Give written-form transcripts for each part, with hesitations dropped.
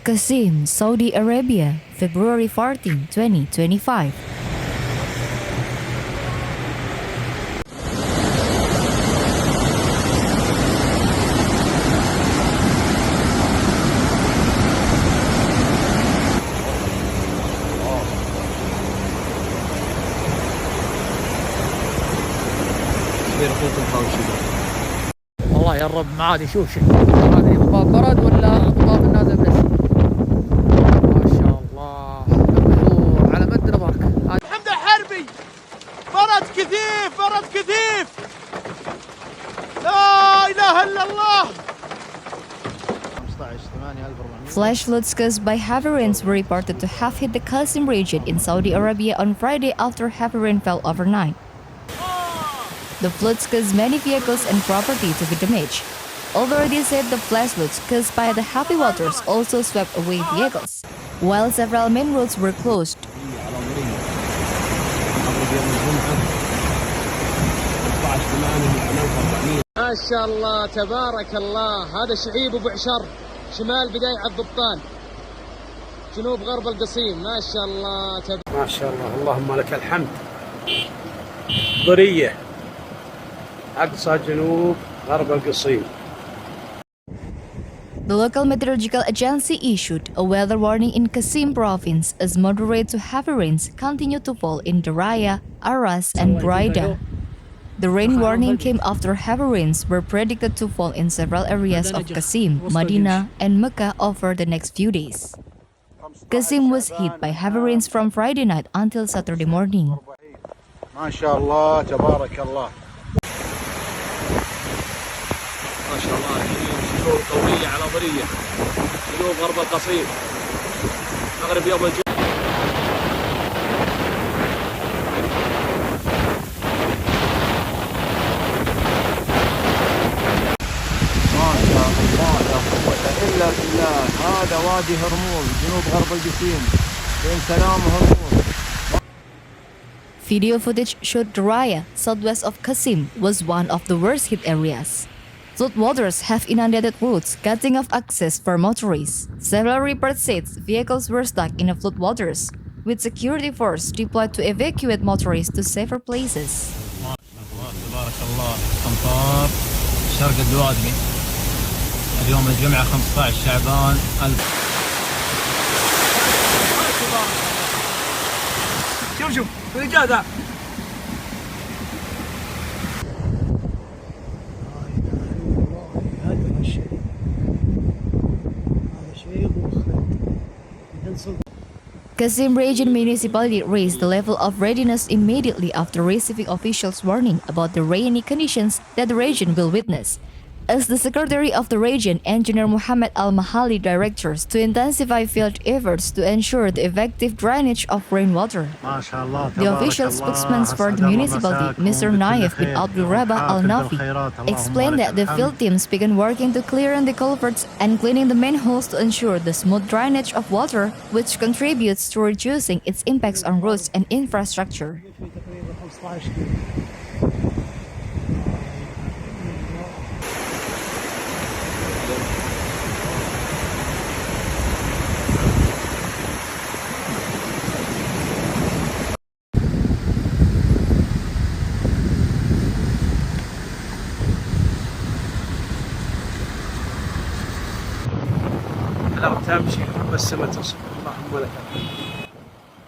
Qassim, Saudi Arabia, February 14, 2025. والله يا الرب ما عاد شوف هذا ضباب برد ولا ضباب نازل بس. ما شاء الله البحور على مد نظرك. محمد الحربي برد كثيف برد كثيف لا اله الا الله. Flash floods caused by heavy rains were reported to have hit the Qassim region in Saudi Arabia on Friday after heavy rain fell overnight. The floods caused many vehicles and property to be damaged. Authorities said the flash floods caused by the heavy waters also swept away vehicles, while several main roads were closed. ما شاء الله تبارك الله. هذا شعيب ابو عشر شمال بداية الضبطان جنوب غرب القصيم. ما شاء الله ما شاء الله اللهم لك الحمد. ضرية أقصى جنوب غرب القصيم. The local meteorological agency issued a weather warning in Qassim province as moderate to heavy rains continue to fall in Dariyah, Rass and Buraydah. The rain warning came after heavy rains were predicted to fall in several areas of Qassim, Madinah, and Mecca over the next few days. Qassim was hit by heavy rains from Friday night until Saturday morning. ما شاء الله تبارك الله. ما شاء الله شهور قوية على ضرية جنوب غرب القصيم مغرب يوم الجمعة. ما شاء الله لا قوة إلا بالله. هذا وادي هرموز جنوب غرب القصيم بين سلام وهرموز. Video footage showed Dariyah, southwest of Qassim, was one of the worst hit areas. Floodwaters have inundated roads, cutting off access for motorists. Several reports said vehicles were stuck in the floodwaters, with security force deployed to evacuate motorists to safer places. تبارك الله. أمطار شرق الدوادمي اليوم الجمعة 15 شعبان 1000. شوف الإجازة. Qassim Region Municipality raised the level of readiness immediately after receiving officials' warning about the rainy conditions that the region will witness. As the Secretary of the region, Engineer Muhammad Al-Mahali directors to intensify field efforts to ensure the effective drainage of rainwater. The official spokesman for the municipality, Mr. Naif bin Abdul Rabah Al-Nafi, explained that the field teams began working to clear the culverts and cleaning the manholes to ensure the smooth drainage of water, which contributes to reducing its impacts on roads and infrastructure.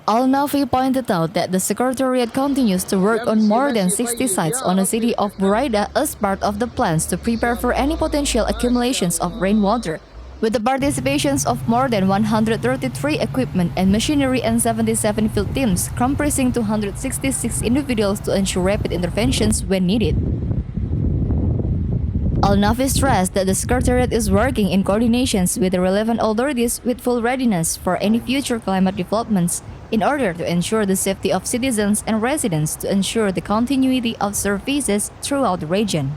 Al-Nafi pointed out that the Secretariat continues to work on more than 60 sites on the city of Buraydah as part of the plans to prepare for any potential accumulations of rainwater, with the participations of more than 133 equipment and machinery and 77 field teams, comprising 266 individuals to ensure rapid interventions when needed. Al-Nafi stressed that the Secretariat is working in coordinations with the relevant authorities with full readiness for any future climate developments in order to ensure the safety of citizens and residents to ensure the continuity of services throughout the region.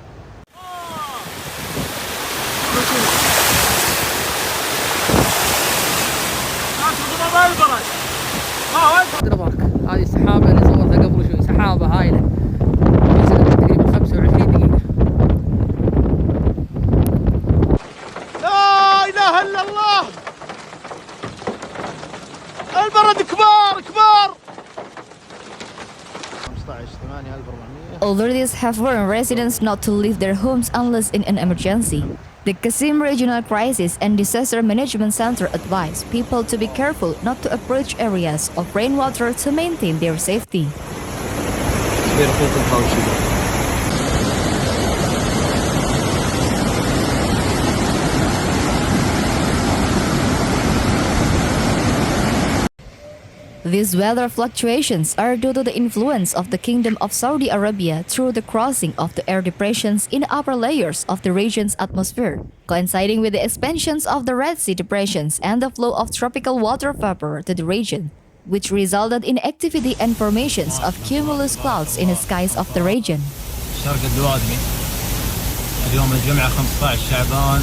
هذه السحابة اللي صورتها قبل شوي سحابة هايلة نزلت تقريبا 25 دقيقة. لا إله إلا الله. authorities have warned residents not to leave their homes unless in an emergency. The Qassim Regional Crisis and Disaster Management Center advised people to be careful not to approach areas of rainwater to maintain their safety. كبير اخوك الحوشي. These weather fluctuations are due to the influence of the Kingdom of Saudi Arabia through the crossing of the air depressions in the upper layers of the region's atmosphere, coinciding with the expansions of the Red Sea depressions and the flow of tropical water vapor to the region, which resulted in activity and formations of cumulus clouds in the skies of the region. شرق الدوادمي اليوم الجمعة 15 شعبان